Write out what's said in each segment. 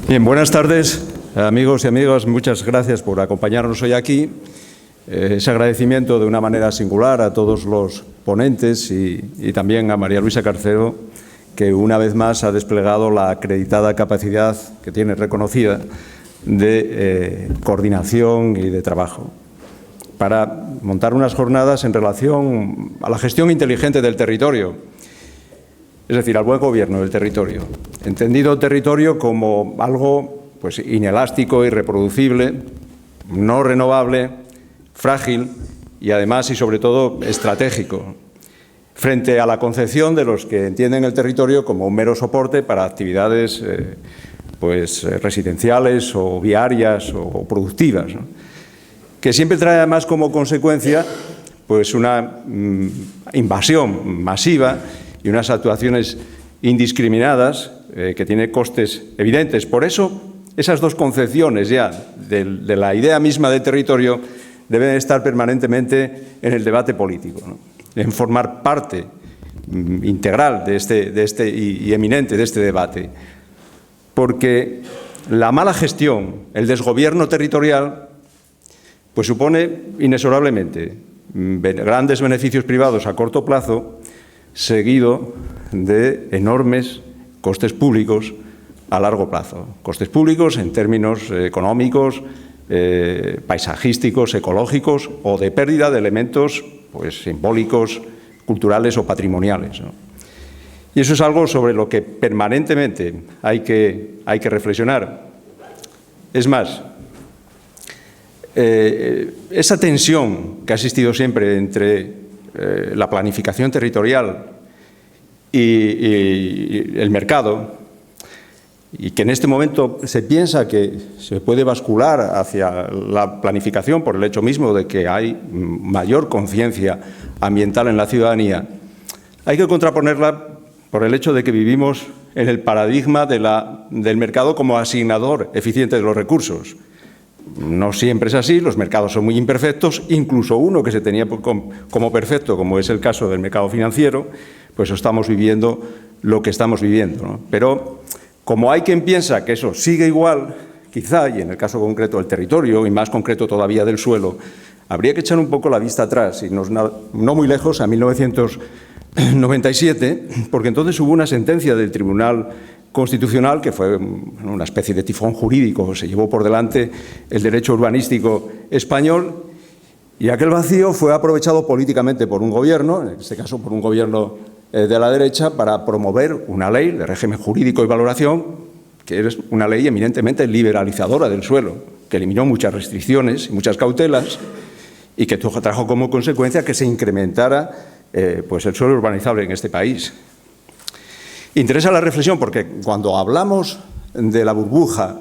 Bien, buenas tardes, amigos y amigas. Muchas gracias por acompañarnos hoy aquí. Ese agradecimiento de una manera singular a todos los ponentes y también a María Luisa Carcero, que una vez más ha desplegado la acreditada capacidad que tiene reconocida de coordinación y de trabajo para montar unas jornadas en relación a la gestión inteligente del territorio, es decir, al buen gobierno del territorio, entendido territorio como algo pues inelástico, irreproducible, no renovable, frágil y además y sobre todo estratégico, frente a la concepción de los que entienden el territorio como un mero soporte para actividades residenciales o viarias o productivas, ¿no? Que siempre trae además como consecuencia pues una invasión masiva y unas actuaciones indiscriminadas que tiene costes evidentes. Por eso, esas dos concepciones ya de la idea misma del territorio deben estar permanentemente en el debate político, ¿no? En formar parte integral y eminente de este debate. Porque la mala gestión, el desgobierno territorial, pues supone inexorablemente grandes beneficios privados a corto plazo, seguido de enormes costes públicos a largo plazo. Costes públicos en términos económicos, paisajísticos, ecológicos o de pérdida de elementos pues, simbólicos, culturales o patrimoniales, ¿no? Y eso es algo sobre lo que permanentemente hay que reflexionar. Es más, esa tensión que ha existido siempre entre la planificación territorial y el mercado, y que en este momento se piensa que se puede bascular hacia la planificación por el hecho mismo de que hay mayor conciencia ambiental en la ciudadanía, hay que contraponerla por el hecho de que vivimos en el paradigma del mercado como asignador eficiente de los recursos. No siempre es así, los mercados son muy imperfectos, incluso uno que se tenía como perfecto, como es el caso del mercado financiero, pues estamos viviendo lo que estamos viviendo, ¿no? Pero como hay quien piensa que eso sigue igual, quizá, y en el caso concreto del territorio, y más concreto todavía del suelo, habría que echar un poco la vista atrás, y no muy lejos, a 1997, porque entonces hubo una sentencia del Tribunal Constitucional que fue una especie de tifón jurídico, se llevó por delante el derecho urbanístico español y aquel vacío fue aprovechado políticamente por un gobierno, en este caso por un gobierno de la derecha, para promover una ley de régimen jurídico y valoración que es una ley eminentemente liberalizadora del suelo, que eliminó muchas restricciones y muchas cautelas y que trajo como consecuencia que se incrementara pues el suelo urbanizable en este país. Interesa la reflexión porque cuando hablamos de la burbuja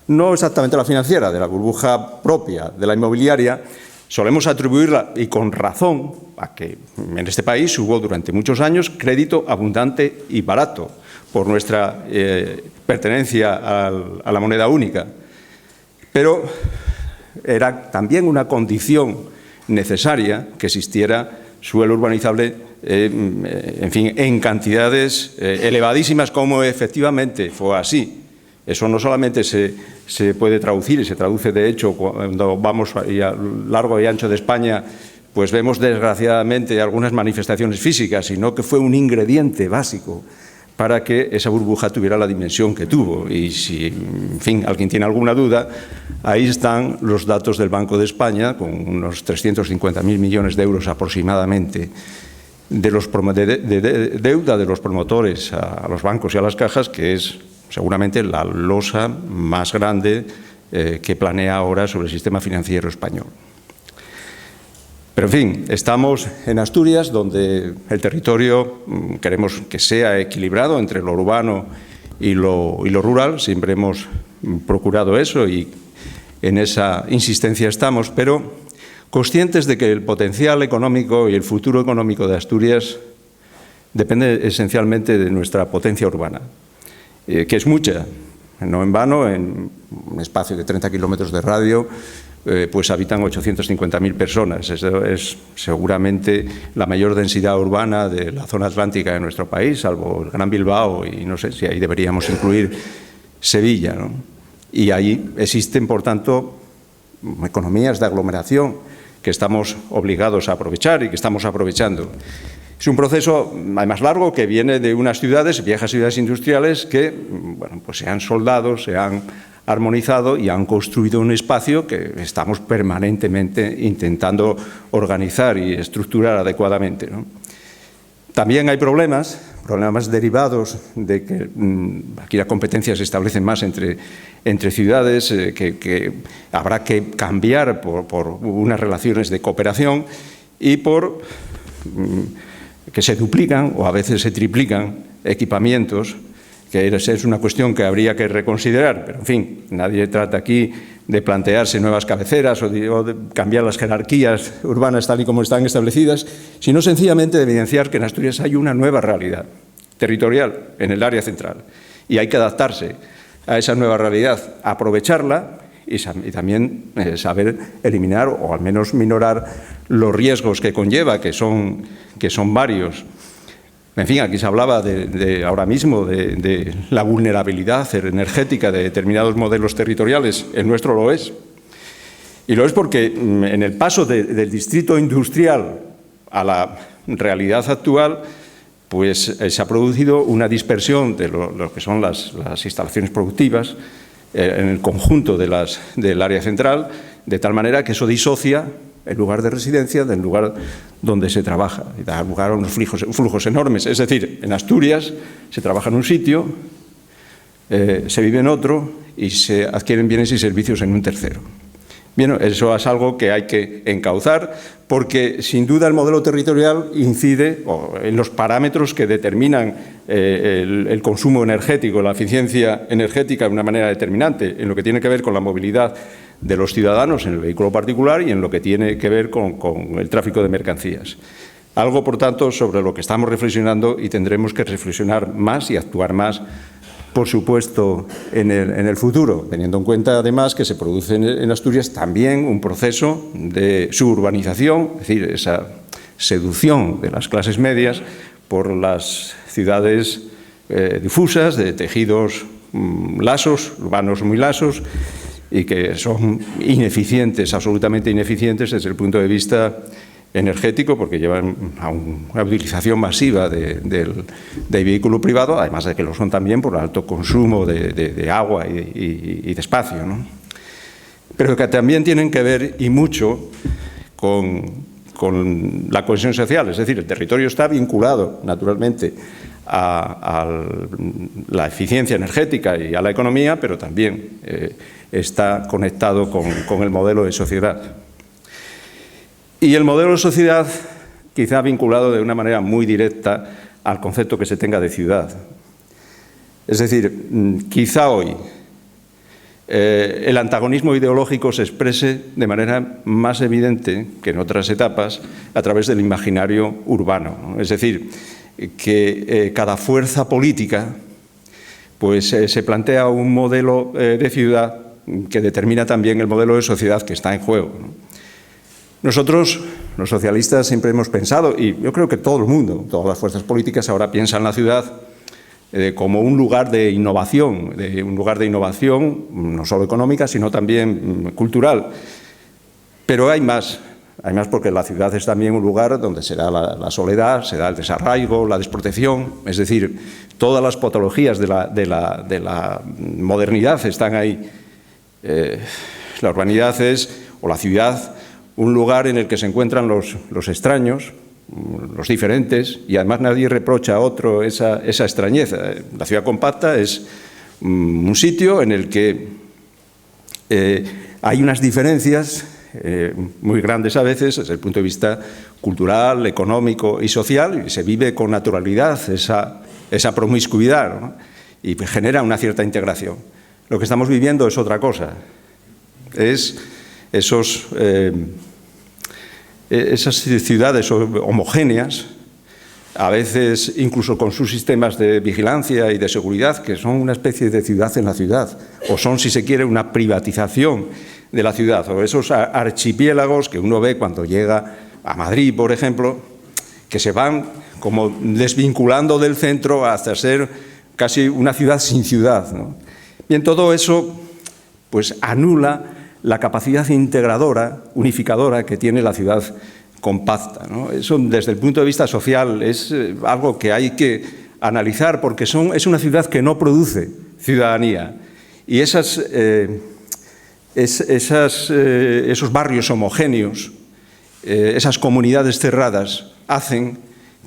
no exactamente la financiera, de la burbuja propia, de la inmobiliaria, solemos atribuirla, y con razón, a que en este país hubo durante muchos años crédito abundante y barato por nuestra pertenencia a la moneda única. Pero era también una condición necesaria que existiera suelo urbanizable en fin, en cantidades elevadísimas, como efectivamente fue así. Eso no solamente se puede traducir, y se traduce de hecho cuando vamos a largo y ancho de España, pues vemos desgraciadamente algunas manifestaciones físicas, sino que fue un ingrediente básico para que esa burbuja tuviera la dimensión que tuvo. Y si, en fin, alguien tiene alguna duda, ahí están los datos del Banco de España, con unos 350.000 millones de euros aproximadamente de deuda de los promotores a los bancos y a las cajas, que es seguramente la losa más grande que planea ahora sobre el sistema financiero español. Pero, en fin, estamos en Asturias, donde el territorio queremos que sea equilibrado entre lo urbano y lo rural. Siempre hemos procurado eso y en esa insistencia estamos, pero conscientes de que el potencial económico y el futuro económico de Asturias depende esencialmente de nuestra potencia urbana, que es mucha. No en vano, en un espacio de 30 kilómetros de radio, pues habitan 850.000 personas. Eso es seguramente la mayor densidad urbana de la zona atlántica de nuestro país, salvo el Gran Bilbao, y no sé si ahí deberíamos incluir Sevilla, ¿no? Y ahí existen, por tanto, economías de aglomeración que estamos obligados a aprovechar y que estamos aprovechando. Es un proceso, además, largo, que viene de unas ciudades, viejas ciudades industriales, que bueno, pues se han soldado, se han armonizado y han construido un espacio que estamos permanentemente intentando organizar y estructurar adecuadamente, ¿no? También hay problemas derivados de que aquí las competencias se establecen más entre ciudades, que habrá que cambiar por unas relaciones de cooperación y por que se duplican o a veces se triplican equipamientos, que es una cuestión que habría que reconsiderar. Pero, en fin, nadie trata aquí de plantearse nuevas cabeceras o de cambiar las jerarquías urbanas tal y como están establecidas, sino sencillamente de evidenciar que en Asturias hay una nueva realidad territorial en el área central y hay que adaptarse a esa nueva realidad, aprovecharla y también saber eliminar o al menos minorar los riesgos que conlleva, que son varios. En fin, aquí se hablaba ahora mismo de la vulnerabilidad energética de determinados modelos territoriales. El nuestro lo es. Y lo es porque en el paso del distrito industrial a la realidad actual, pues se ha producido una dispersión de lo que son las instalaciones productivas en el conjunto del área central, de tal manera que eso disocia el lugar de residencia del lugar donde se trabaja y da lugar a unos flujos enormes. Es decir, en Asturias se trabaja en un sitio, se vive en otro y se adquieren bienes y servicios en un tercero. Bien, eso es algo que hay que encauzar porque, sin duda, el modelo territorial incide en los parámetros que determinan el consumo energético, la eficiencia energética de una manera determinante, en lo que tiene que ver con la movilidad de los ciudadanos en el vehículo particular y en lo que tiene que ver con el tráfico de mercancías. Algo, por tanto, sobre lo que estamos reflexionando y tendremos que reflexionar más y actuar más, por supuesto, en el futuro, teniendo en cuenta, además, que se produce en Asturias también un proceso de suburbanización, es decir, esa seducción de las clases medias por las ciudades difusas, de tejidos lasos, urbanos muy lasos, y que son ineficientes, absolutamente ineficientes desde el punto de vista energético, porque llevan a una utilización masiva del vehículo privado, además de que lo son también por el alto consumo de agua y de espacio, ¿no? Pero que también tienen que ver, y mucho, con la cohesión social. Es decir, el territorio está vinculado, naturalmente, a la eficiencia energética y a la economía, pero también está conectado con el modelo de sociedad. Y el modelo de sociedad quizá vinculado de una manera muy directa al concepto que se tenga de ciudad. Es decir, quizá hoy el antagonismo ideológico se exprese de manera más evidente que en otras etapas a través del imaginario urbano, ¿no? Es decir, que cada fuerza política pues, se plantea un modelo de ciudad que determina también el modelo de sociedad que está en juego, ¿no? Nosotros, los socialistas, siempre hemos pensado, y yo creo que todo el mundo, todas las fuerzas políticas ahora piensan la ciudad como un lugar de innovación, no solo económica, sino también cultural. Pero hay más porque la ciudad es también un lugar donde se da la soledad, se da el desarraigo, la desprotección, es decir, todas las patologías de la modernidad están ahí. La urbanidad es, o la ciudad, un lugar en el que se encuentran los extraños, los diferentes, y además nadie reprocha a otro esa extrañeza. La ciudad compacta es un sitio en el que hay unas diferencias muy grandes a veces desde el punto de vista cultural, económico y social, y se vive con naturalidad esa promiscuidad, ¿no? Y genera una cierta integración. Lo que estamos viviendo es otra cosa, es esas ciudades homogéneas, a veces incluso con sus sistemas de vigilancia y de seguridad, que son una especie de ciudad en la ciudad, o son, si se quiere, una privatización de la ciudad, o esos archipiélagos que uno ve cuando llega a Madrid, por ejemplo, que se van como desvinculando del centro hasta ser casi una ciudad sin ciudad, ¿no? Bien, todo eso pues anula la capacidad integradora, unificadora que tiene la ciudad compacta, ¿no? Eso, desde el punto de vista social, es algo que hay que analizar, porque es una ciudad que no produce ciudadanía. Y esos barrios homogéneos, esas comunidades cerradas, hacen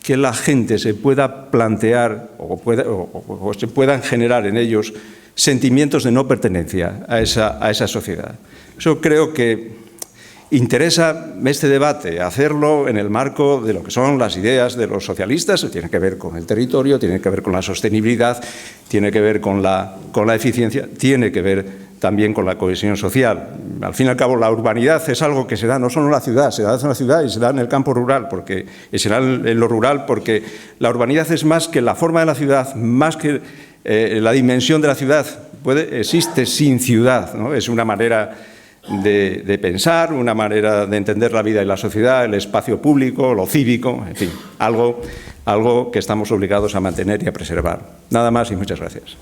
que la gente se pueda plantear o se puedan generar en ellos sentimientos de no pertenencia a esa sociedad. Eso creo que interesa este debate, hacerlo en el marco de lo que son las ideas de los socialistas, tiene que ver con el territorio, tiene que ver con la sostenibilidad, tiene que ver con la eficiencia, tiene que ver también con la cohesión social. Al fin y al cabo, la urbanidad es algo que se da no solo en la ciudad, se da en la ciudad y se da en el campo rural, se da en lo rural, porque la urbanidad es más que la forma de la ciudad, más que la dimensión de la ciudad. Existe sin ciudad, ¿no? Es una manera de pensar, una manera de entender la vida y la sociedad, el espacio público, lo cívico, en fin, algo que estamos obligados a mantener y a preservar. Nada más y muchas gracias.